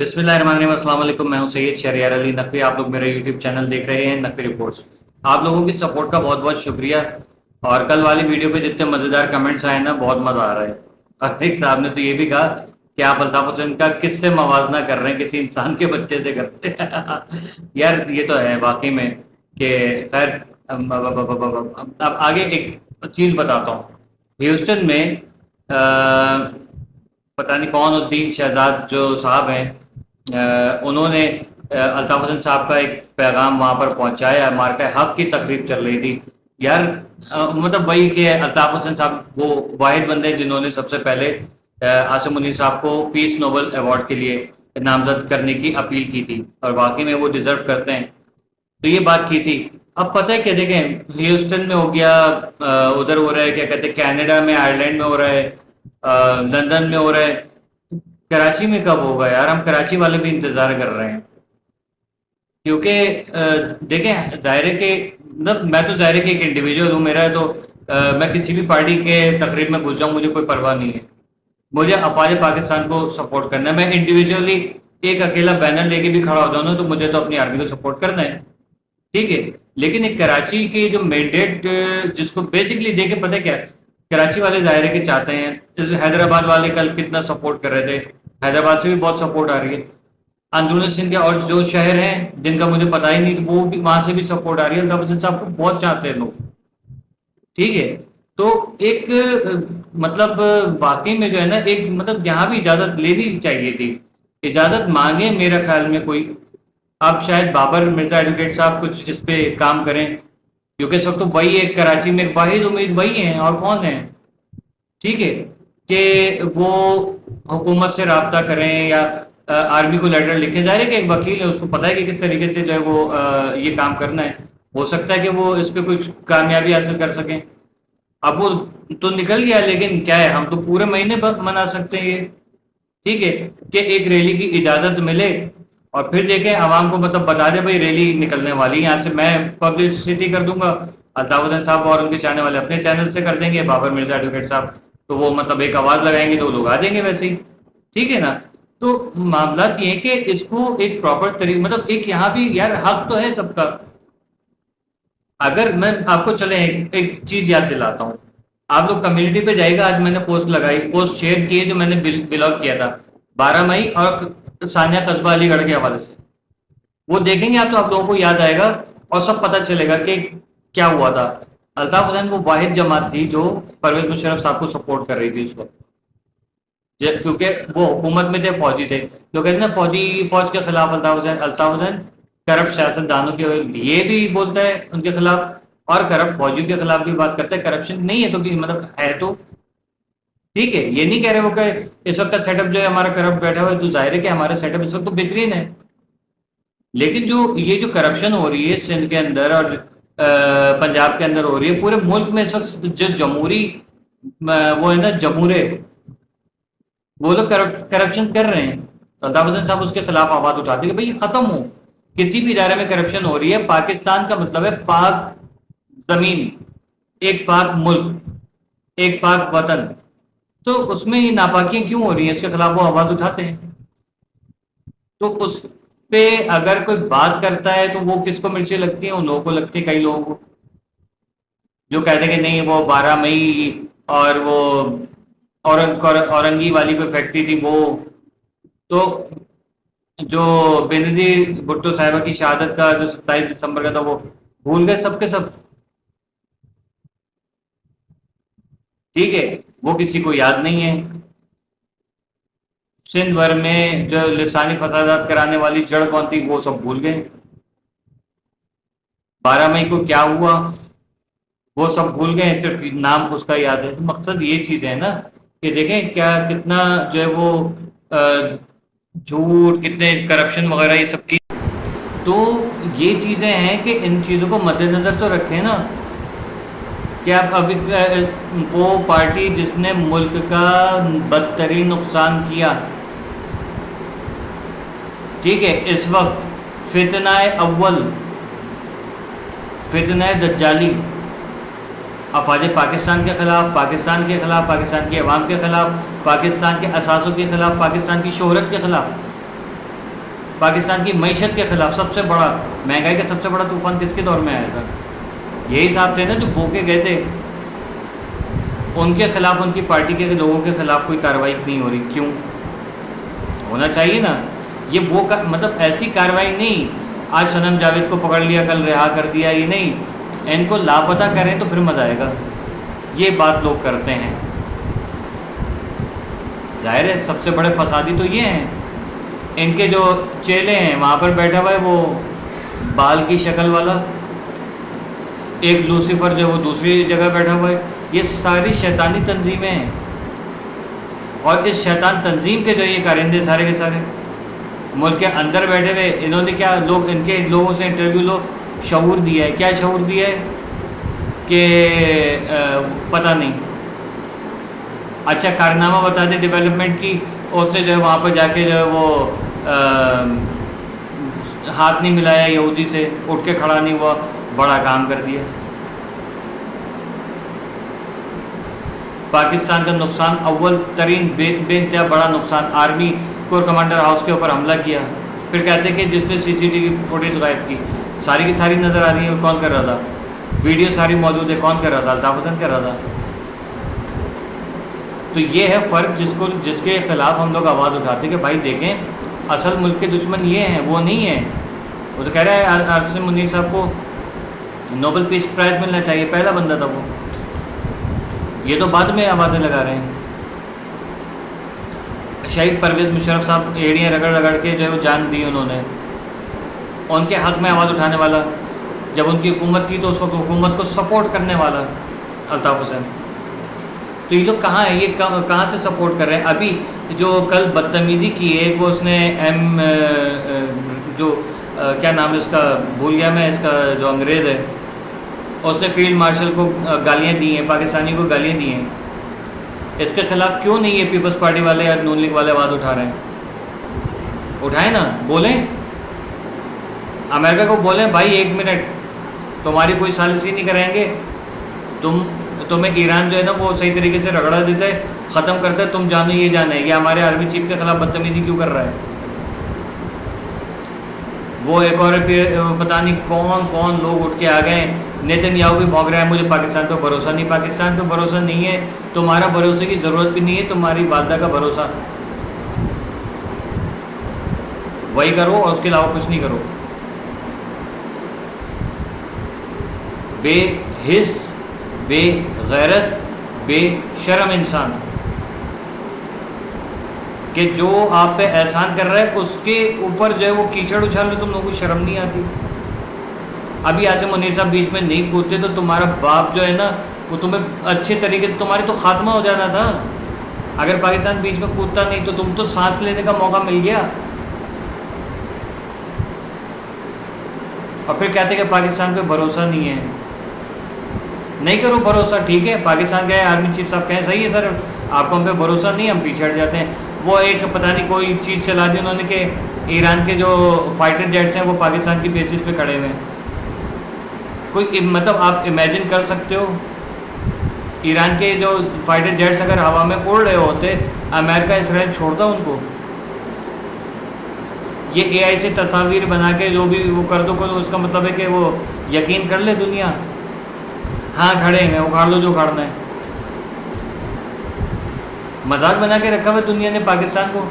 बिस्मिल्लाहिर्रहमानिर्रहीम। अस्सलाम वालेकुम। मैं हूं सैयद शहरियार अली नकवी। आप लोग मेरा यूट्यूब चैनल देख रहे हैं नकवी रिपोर्ट्स। आप लोगों की सपोर्ट का बहुत बहुत शुक्रिया। और कल वाली वीडियो पे जितने मज़ेदार कमेंट्स आए ना, बहुत मज़ा आ रहा है। और एक साहब ने तो ये भी कहा कि आप अल्ताफ हुसैन का किससे मवाजना कर रहे हैं, किसी इंसान के बच्चे से करते हैं। यार ये तो है वाकई में कि खैर। अब आगे एक चीज़ बताता हूँ। ह्यूस्टन में पता नहीं कौन उद्दीन शहजाद जो साहब हैं, उन्होंने अल्ताफ हुसैन साहब का एक पैगाम वहां पर पहुंचाया। मार्का हक की तकरीब चल रही थी यार। मतलब वही कि अल्ताफ हुसैन साहब वो वाहिद बंदे हैं जिन्होंने सबसे पहले आसिम मुनीर साहब को पीस नोबेल अवार्ड के लिए नामजद करने की अपील की थी, और वाकई में वो डिजर्व करते हैं। तो ये बात की थी। अब पता है क्या, देखें ह्यूस्टन में हो गया, उधर हो रहा है क्या कहते हैं, कनाडा में, आयरलैंड में हो रहा है, लंदन में हो रहा है। कराची में कब होगा यार? हम कराची वाले भी इंतजार कर रहे हैं। क्योंकि देखें जाहिर है कि मतलब मैं तो जाहिर है कि एक इंडिविजुअल हूँ। मेरा तो मैं किसी भी पार्टी के तकरीब में घुस जाऊँ, मुझे कोई परवाह नहीं है। मुझे अफवाज पाकिस्तान को सपोर्ट करना है। मैं इंडिविजुअली एक अकेला बैनर लेके भी खड़ा हो जाऊँ ना, तो मुझे तो अपनी आर्मी को सपोर्ट करना है, ठीक है। लेकिन एक कराची की जो मैंडेट, जिसको बेसिकली देखे पता है क्या, कराची वाले जाहिर है कि चाहते हैं। जैसे हैदराबाद वाले कल कितना सपोर्ट कर रहे थे, हैदराबाद से भी बहुत सपोर्ट आ रही है। अंदरून सिंध के और जो शहर हैं जिनका मुझे पता ही नहीं, तो वो भी वहां से भी सपोर्ट आ रही है। अल्ताफ हुसैन साहब को बहुत चाहते हैं लोग, ठीक है। तो एक मतलब वाकई में जो है ना, एक मतलब यहाँ भी इजाजत लेनी चाहिए थी। इजाजत मांगे मेरा ख्याल में कोई। अब शायद बाबर मिर्जा एडवोकेट साहब कुछ इस पे काम करें, क्योंकि इस वक्त तो वही है कराची में वाहिद उम्मीद वही है, और कौन है, ठीक है। कि वो हुकूमत से रब्ता करें या आर्मी को लेटर लिखे। जा रहे कि एक वकील है, उसको पता है कि किस तरीके से जो है वो ये काम करना है। हो सकता है कि वो इस पे कुछ कामयाबी हासिल कर सकें। अब वो तो निकल गया, लेकिन क्या है, हम तो पूरे महीने मना सकते हैं ये, ठीक है। कि एक रैली की इजाजत मिले और फिर देखें आवाम को, मतलब बता दे भाई रैली निकलने वाली है, यहाँ से मैं पब्लिसिटी कर दूंगा। अल्ताफ हुसैन साहब और उनके चाहने वाले अपने चैनल से कर देंगे, बाबर मिर्जा एडवोकेट साहब तो वो मतलब एक आवाज लगाएंगे तो लोग आ जाएंगे वैसे ही, ठीक है ना। तो मामला ये है कि इसको एक प्रॉपर तरीके, मतलब एक यहाँ भी यार हक तो है सबका। अगर मैं आपको चले एक चीज याद दिलाता हूँ। आप लोग कम्युनिटी पे जाएगा, आज मैंने पोस्ट लगाई, पोस्ट शेयर की है जो मैंने ब्लॉग किया था 12 मई और सानिया कस्बा अलीगढ़ के हवाले से। वो देखेंगे आप तो आप लोगों को याद आएगा और सब पता चलेगा कि क्या हुआ था। अल्ताफ हुसैन वो वाहिद जमात थी जो परवेज मुशर्रफ साहब को सपोर्ट कर रही थी उस वक्त, क्योंकि वो हुकूमत में थे, फौजी थे। तो कहते हैं ना, फौज के खिलाफ अल्ताफ हुसैन करप्ट सियासतदानों के लिए भी बोलता है उनके खिलाफ, और करप्ट फौजियों के खिलाफ भी बात करता है। करप्शन नहीं है तो कि मतलब है तो ठीक है। ये नहीं कह रहे वो कि इस वक्त का सेटअप जो है हमारा करप्ट बैठा हुआ है, तो जाहिर है कि हमारा सेटअप इस वक्त तो बेहतरीन है। लेकिन जो ये जो करप्शन हो रही है सिंध के अंदर और पंजाब के अंदर हो रही है, पूरे मुल्क में इस वक्त जो जमहूरी वो है ना, जमूरे, वो लोग करप्शन कर रहे हैं। तो अल्ताफ हुसैन साहब उसके खिलाफ आवाज उठाते हैं कि भाई ये खत्म हो। किसी भी इदारे में करप्शन हो रही है, पाकिस्तान का मतलब है पाक जमीन, एक पाक मुल्क, एक पाक वतन। तो उसमें ये नापाकियां क्यों हो रही है, इसके खिलाफ वो आवाज उठाते हैं। तो उस पे अगर कोई बात करता है तो वो किसको मिर्ची लगती है? उन लोगों को लगती है, कई लोगों को, जो कहते हैं कि नहीं वो 12 मई और वो औरंगी वाली कोई फैक्ट्री थी वो, तो जो बेनजीर भुट्टो साहिबा की शहादत का जो 27 दिसंबर का था वो भूल गए सबके सब, ठीक है। वो किसी को याद नहीं है। सिंध भर में जो लिसानी फसादात कराने वाली जड़ कौन थी वो सब भूल गए। 12 मई को क्या हुआ वो सब भूल गए, सिर्फ नाम उसका याद है। तो मकसद ये चीज है ना कि देखें क्या कितना जो है वो झूठ, कितने करप्शन वगैरह ये सब की। तो ये चीजें हैं कि इन चीजों को मद्देनजर तो रखें ना, कि आप अभी वो पार्टी जिसने मुल्क का बदतरीन नुकसान किया, ठीक है, इस वक्त फितनाए अव्वल, फितनाए दज्जाली अफवाज पाकिस्तान के खिलाफ, पाकिस्तान के खिलाफ, पाकिस्तान की अवाम के खिलाफ, पाकिस्तान के असासों के खिलाफ, पाकिस्तान की शोहरत के खिलाफ, پاکستان کی معیشت کے خلاف سب سے بڑا مہنگائی کا سب سے بڑا طوفان کس کے دور میں آیا تھا؟ یہی صاحب تھے نا جو بوکے گئے تھے، ان کے خلاف ان کی پارٹی کے لوگوں کے خلاف کوئی کارروائی نہیں ہو رہی، کیوں؟ ہونا چاہیے نا. یہ وہ مطلب ایسی کارروائی نہیں آج صنم جاوید کو پکڑ لیا کل رہا کر دیا، یہ نہیں، ان کو لاپتہ کریں تو پھر مزہ آئے گا. یہ بات لوگ کرتے ہیں. ظاہر ہے سب سے بڑے فسادی تو یہ ہیں. ان کے جو چیلے ہیں وہاں پر بیٹھا ہوا ہے وہ بال کی شکل والا، ایک لوسیفر جو وہ دوسری جگہ بیٹھا ہوا ہے. یہ ساری شیطانی تنظیمیں ہیں، اور اس شیطان تنظیم کے جو یہ کارندے سارے کے سارے ملک کے اندر بیٹھے ہوئے، انہوں نے کیا لوگ ان کے لوگوں سے انٹرویو لو، شعور دیا ہے. کیا شعور دیا ہے کہ پتہ نہیں. اچھا کارنامہ بتا دے ڈیولپمنٹ کی، اس نے جو ہے وہاں پر جا کے جو ہے وہ ہاتھ نہیں ملایا یہودی سے، اٹھ کے کھڑا نہیں ہوا، بڑا کام کر دیا. پاکستان کا نقصان اول ترین بے انتہا بڑا نقصان، آرمی کور کمانڈر ہاؤس کے اوپر حملہ کیا. پھر کہتے ہیں کہ جس نے سی سی ٹی وی فوٹیج غائب کی، ساری کی ساری نظر آ رہی ہے، کون کر رہا تھا؟ ویڈیو ساری موجود ہے، کون کر رہا تھا؟ الطاف حسن کر رہا تھا. تو یہ ہے فرق جس کے خلاف ہم لوگ آواز اٹھاتے ہیں کہ بھائی دیکھیں اصل ملک کے دشمن یہ ہیں، وہ نہیں ہیں. وہ تو کہہ رہا ہے عاصم منیر صاحب کو نوبل پیس پرائز ملنا چاہیے، پہلا بندہ تھا وہ. یہ تو بعد میں آوازیں لگا رہے ہیں. شہید پرویز مشرف صاحب ایڑیاں رگڑ رگڑ کے جو ہے وہ جان دی انہوں نے، ان کے حق میں آواز اٹھانے والا. جب ان کی حکومت تھی تو اس وقت حکومت کو سپورٹ کرنے والا الطاف حسین. تو یہ لوگ کہاں ہیں؟ یہ کہاں سے سپورٹ کر رہے ہیں؟ ابھی جو کل بدتمیزی کی ہے وہ اس نے جو کیا نام ہے اس کا بھول گیا میں، اس کا جو انگریز ہے، اس نے فیلڈ مارشل کو گالیاں دی ہیں، پاکستانی کو گالیاں دی ہیں. اس کے خلاف کیوں نہیں یہ پیپلز پارٹی والے یا نون لیگ والے آواز اٹھا رہے ہیں؟ اٹھائیں نا، بولیں. امریکہ کو بولیں بھائی ایک منٹ، تمہاری کوئی سازشی نہیں کریں گے، تمہیں ایران جو ہے نا وہ صحیح طریقے سے رگڑا دیتا ہے، ختم کرتا ہے، تم جانو یہ جانا ہے یہ ہمارے آرمی چیف کے خلاف بدتمیزی کیوں کر رہا ہے. وہ ایک اور پتہ نہیں کون لوگ اٹھ کے آ گئے. نیتن یاہو بھی بھونک رہا ہے مجھے پاکستان پہ بھروسہ نہیں. پاکستان پہ بھروسہ نہیں ہے، تمہارا بھروسے کی ضرورت بھی نہیں ہے، تمہاری والدہ کا بھروسہ وہی کرو اور اس کے علاوہ کچھ نہیں کرو. بے حس، بے غیرت، بے شرم انسان کہ جو آپ پہ احسان کر رہا ہے اس کے اوپر جو ہے وہ کیچڑ اچھال لو، تم لوگوں کو شرم نہیں آتی. ابھی عاصم منیر صاحب بیچ میں نہیں کودتے تو تمہارا باپ جو ہے نا وہ تمہیں اچھے طریقے سے، تمہاری تو خاتمہ ہو جانا تھا. اگر پاکستان بیچ میں کودتا نہیں تو تم تو سانس لینے کا موقع مل گیا. اور پھر کہتے کہ پاکستان پہ بھروسہ نہیں ہے. نہیں کرو بھروسہ، ٹھیک ہے. پاکستان گئے آرمی چیف صاحب کہیں صحیح ہے سر آپ کو ہم پہ بھروسہ نہیں، ہم پیچھے ہٹ جاتے ہیں. وہ ایک پتہ نہیں کوئی چیز چلا دی انہوں نے کہ ایران کے جو فائٹر جیٹس ہیں وہ پاکستان کی بیسس پہ کھڑے ہوئے ہیں. کوئی مطلب آپ امیجن کر سکتے ہو ایران کے جو فائٹر جیٹس اگر ہوا میں اڑ رہے ہوتے، امریکہ اسرائیل چھوڑتا ان کو؟ یہ اے آئی سے تصاویر بنا کے جو بھی وہ کر دو اس کا مطلب ہے کہ وہ یقین کر لے دنیا، ہاں کھڑے ہیں اکھاڑ لو جو اکھاڑنا ہے. مذاق بنا کے رکھا ہوا دنیا نے پاکستان کو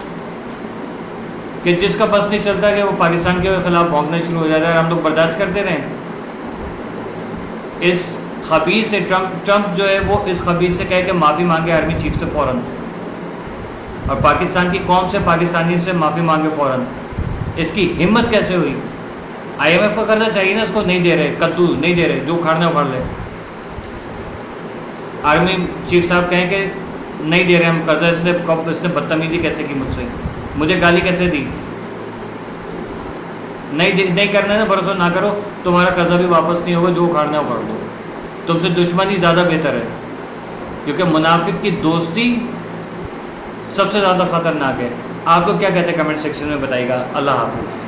کہ جس کا بس نہیں چلتا کہ وہ پاکستان کے خلاف بھونکنا شروع ہو جاتا ہے. ہم لوگ برداشت کرتے رہیں. اس خبیث سے ٹرمپ جو ہے وہ اس خبیث سے کہے کہ معافی مانگے آرمی چیف سے فوراً، اور پاکستان کی قوم سے پاکستانی سے معافی مانگے فوراً. اس کی ہمت کیسے ہوئی؟ آئی ایم ایف کا کرنا چاہیے نا، اس کو نہیں دے رہے، کدو نہیں دے رہے، جو اکھاڑنا اکھاڑ لے. آرمی چیف صاحب کہیں کہ نہیں دے رہے ہم قرضہ. اس نے بدتمیزی کیسے کی مجھ سے، مجھے گالی کیسے دی؟ نہیں کرنا ہے نا، بھروسہ نہ کرو، تمہارا قرضہ بھی واپس نہیں ہوگا، جو اکھاڑنا ہے اکھاڑ دو. تم سے دشمنی زیادہ بہتر ہے، کیونکہ منافق کی دوستی سب سے زیادہ خطرناک ہے. آپ کو کیا کہتے ہیں کمنٹ سیکشن میں بتائیے گا. اللہ حافظ.